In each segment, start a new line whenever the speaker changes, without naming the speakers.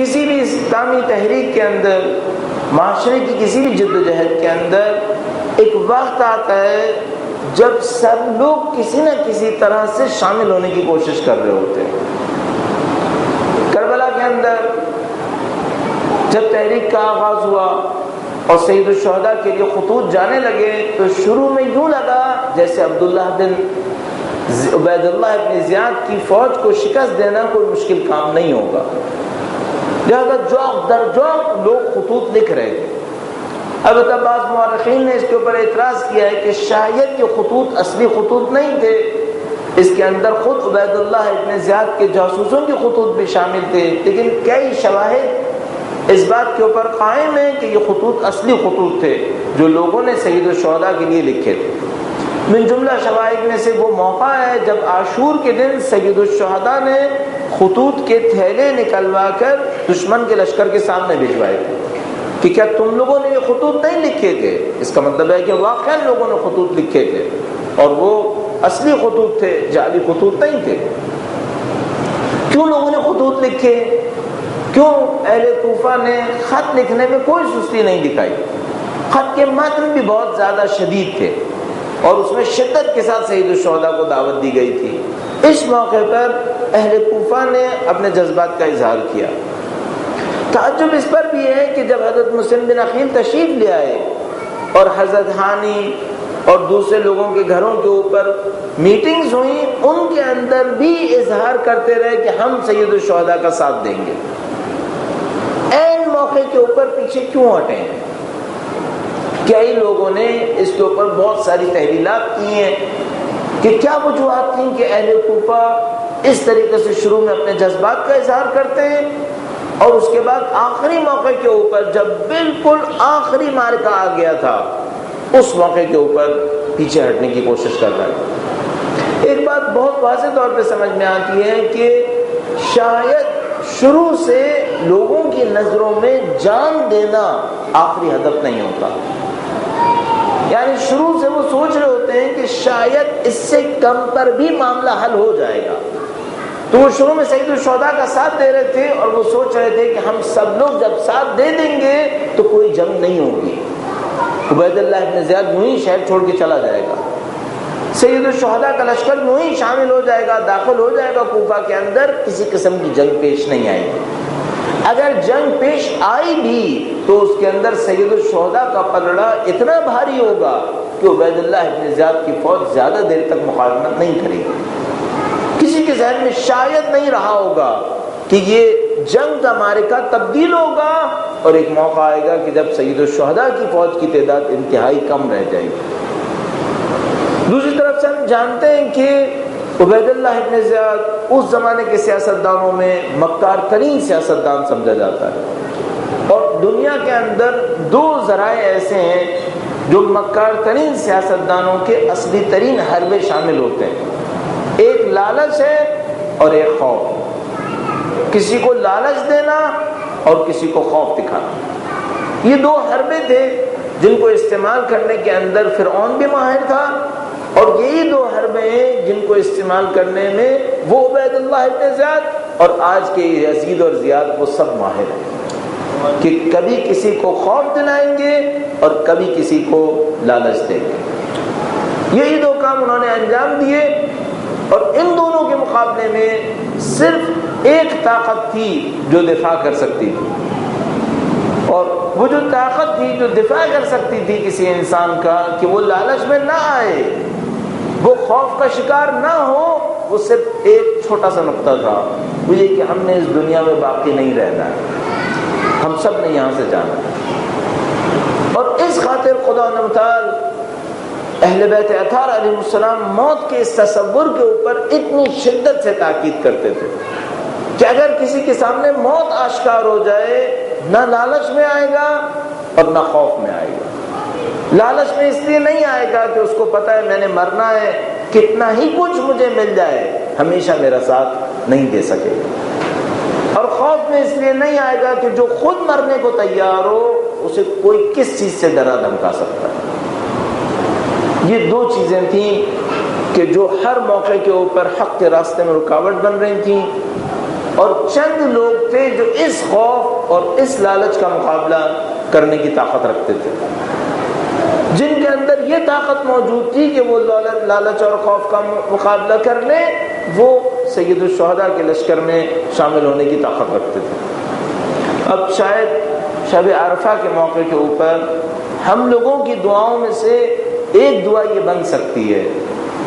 کسی بھی اسلامی تحریک کے اندر، معاشرے کی کسی بھی جدوجہد کے اندر ایک وقت آتا ہے جب سب لوگ کسی نہ کسی طرح سے شامل ہونے کی کوشش کر رہے ہوتے ہیں۔ کربلا کے اندر جب تحریک کا آغاز ہوا اور سید الشہداء کے لیے خطوط جانے لگے تو شروع میں یوں لگا جیسے عبداللہ بن عبید اللہ بن زیاد کی فوج کو شکست دینا کوئی مشکل کام نہیں ہوگا، لہذا جوق در جوق لوگ خطوط لکھ رہے تھے۔ البتہ بعض مورخین نے اس کے اوپر اعتراض کیا ہے کہ شاید یہ خطوط اصلی خطوط نہیں تھے، اس کے اندر خود عبید اللہ ابن زیاد کے جاسوسوں کے خطوط بھی شامل تھے، لیکن کئی شواہد اس بات کے اوپر قائم ہیں کہ یہ خطوط اصلی خطوط تھے جو لوگوں نے سید الشہداء کے لیے لکھے تھے۔ من جملہ شواہد میں سے وہ موقع ہے جب عاشور کے دن سید الشہداء نے خطوط کے تھیلے نکلوا کر دشمن کے لشکر کے سامنے بھجوائے تھے کہ کیا تم لوگوں نے یہ خطوط نہیں لکھے تھے؟ اس کا مطلب ہے کہ واقعا لوگوں نے خطوط لکھے تھے اور وہ اصلی خطوط تھے، جعلی خطوط نہیں تھے۔ کیوں لوگوں نے خطوط لکھے؟ کیوں اہل کوفہ نے خط لکھنے میں کوئی سستی نہیں دکھائی؟ خط کے متن بھی بہت زیادہ شدید تھے اور اس میں شدت کے ساتھ سید الشہداء کو دعوت دی گئی تھی۔ اس موقع پر اہل کوفہ نے اپنے جذبات کا اظہار کیا۔ تعجب اس پر بھی ہے کہ جب حضرت مسلم بن عقیل تشریف لے آئے اور حضرت ہانی اور دوسرے لوگوں کے گھروں کے اوپر میٹنگز ہوئیں، ان کے اندر بھی اظہار کرتے رہے کہ ہم سید الشہداء کا ساتھ دیں گے۔ این موقع کے اوپر پیچھے کیوں ہٹے ہیں؟ کئی لوگوں نے اس کے اوپر بہت ساری تحلیلات کی ہیں کہ کیا وجوہات تھیں کہ اہل کوفہ اس طریقے سے شروع میں اپنے جذبات کا اظہار کرتے ہیں اور اس کے بعد آخری موقع کے اوپر جب بالکل آخری معرکہ آ گیا تھا اس موقع کے اوپر پیچھے ہٹنے کی کوشش کر رہے ہیں۔ ایک بات بہت واضح طور پہ سمجھ میں آتی ہے کہ شاید شروع سے لوگوں کی نظروں میں جان دینا آخری ہدف نہیں ہوتا، یعنی شروع سے وہ سوچ رہے ہوتے ہیں کہ شاید اس سے کم پر بھی معاملہ حل ہو جائے گا، تو وہ شروع میں سید الشہداء کا ساتھ دے رہے تھے اور وہ سوچ رہے تھے کہ ہم سب لوگ جب ساتھ دے دیں گے تو کوئی جنگ نہیں ہوگی، عبید اللہ ابن زیاد یوں ہی شہر چھوڑ کے چلا جائے گا، سید الشہداء کا لشکر یوں ہی شامل ہو جائے گا، داخل ہو جائے گا کوفہ کے اندر، کسی قسم کی جنگ پیش نہیں آئے گی۔ اگر جنگ پیش آئی بھی تو اس کے اندر سید الشہداء کا پلڑا اتنا بھاری ہوگا کہ عبید اللہ ابن زیاد کی فوج زیادہ دیر تک مقاومت نہیں کرے گی۔ کسی کے ذہن میں شاید نہیں رہا ہوگا کہ یہ جنگ کا معرکہ تبدیل ہوگا اور ایک موقع آئے گا کہ جب سید الشہداء کی فوج کی تعداد انتہائی کم رہ جائے گی۔ دوسری طرف سے ہم جانتے ہیں کہ عبید اللہ ابن زیاد اس زمانے کے سیاستدانوں میں مکار ترین سیاستدان سمجھا جاتا ہے، اور دنیا کے اندر دو ذرائع ایسے ہیں جو مکار ترین سیاستدانوں کے اصلی ترین حربے شامل ہوتے ہیں، ایک لالچ ہے اور ایک خوف، کسی کو لالچ دینا اور کسی کو خوف دکھانا۔ یہ دو حربے تھے جن کو استعمال کرنے کے اندر فرعون بھی ماہر تھا، اور یہی دو حربے ہیں جن کو استعمال کرنے میں وہ عبید اللہ ابن زیاد اور آج کے یزید اور زیاد وہ سب ماہر ہیں کہ کبھی کسی کو خوف دلائیں گے اور کبھی کسی کو لالچ دیں گے۔ یہی دو کام انہوں نے انجام دیے، اور ان دونوں کے مقابلے میں صرف ایک طاقت تھی جو دفاع کر سکتی تھی، اور وہ جو طاقت تھی جو دفاع کر سکتی تھی کسی انسان کا کہ وہ لالچ میں نہ آئے، وہ خوف کا شکار نہ ہو، وہ صرف ایک چھوٹا سا نقطہ تھا، وہ یہ کہ ہم نے اس دنیا میں باقی نہیں رہنا ہے، ہم سب نے یہاں سے جانا ہے۔ اور اس خاطر خدا و تعالی اہل بیت اطہار علیہ السلام موت کے اس تصور کے اوپر اتنی شدت سے تاکید کرتے تھے کہ اگر کسی کے سامنے موت آشکار ہو جائے، نہ لالچ میں آئے گا اور نہ خوف میں آئے گا۔ لالچ میں اس لیے نہیں آئے گا کہ اس کو پتہ ہے میں نے مرنا ہے، کتنا ہی کچھ مجھے مل جائے ہمیشہ میرا ساتھ نہیں دے سکے گا، اور خوف میں اس لیے نہیں آئے گا کہ جو خود مرنے کو تیار ہو اسے کوئی کس چیز سے ڈرا دھمکا سکتا ہے۔ یہ دو چیزیں تھیں، کہ کہ جو ہر موقع کے اوپر حق کے راستے میں رکاوٹ بن رہی تھیں، اور چند لوگ تھے جو اس خوف اور اس لالچ کا مقابلہ کرنے کی طاقت رکھتے تھے. جن کے اندر یہ طاقت موجود تھی کہ وہ لالچ اور خوف کا مقابلہ کر لیں، وہ سید الشہداء کے لشکر میں شامل ہونے کی طاقت رکھتے تھے. اب شاید شب عرفہ کے موقع کے اوپر ہم لوگوں کی دعاؤں میں سے ایک دعا یہ بن سکتی ہے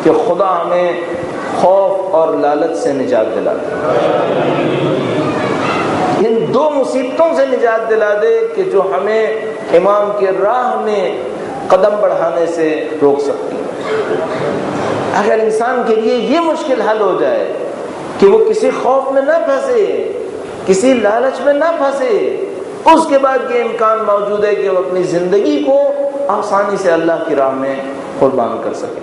کہ خدا ہمیں خوف اور لالچ سے نجات دلا دے، ان دو مصیبتوں سے نجات دلا دے کہ جو ہمیں امام کے راہ میں قدم بڑھانے سے روک سکتی ہے. اگر انسان کے لیے یہ مشکل حل ہو جائے کہ وہ کسی خوف میں نہ پھنسے، کسی لالچ میں نہ پھنسے، اس کے بعد یہ امکان موجود ہے کہ وہ اپنی زندگی کو آسانی سے اللہ کی راہ میں قربان کر سکے.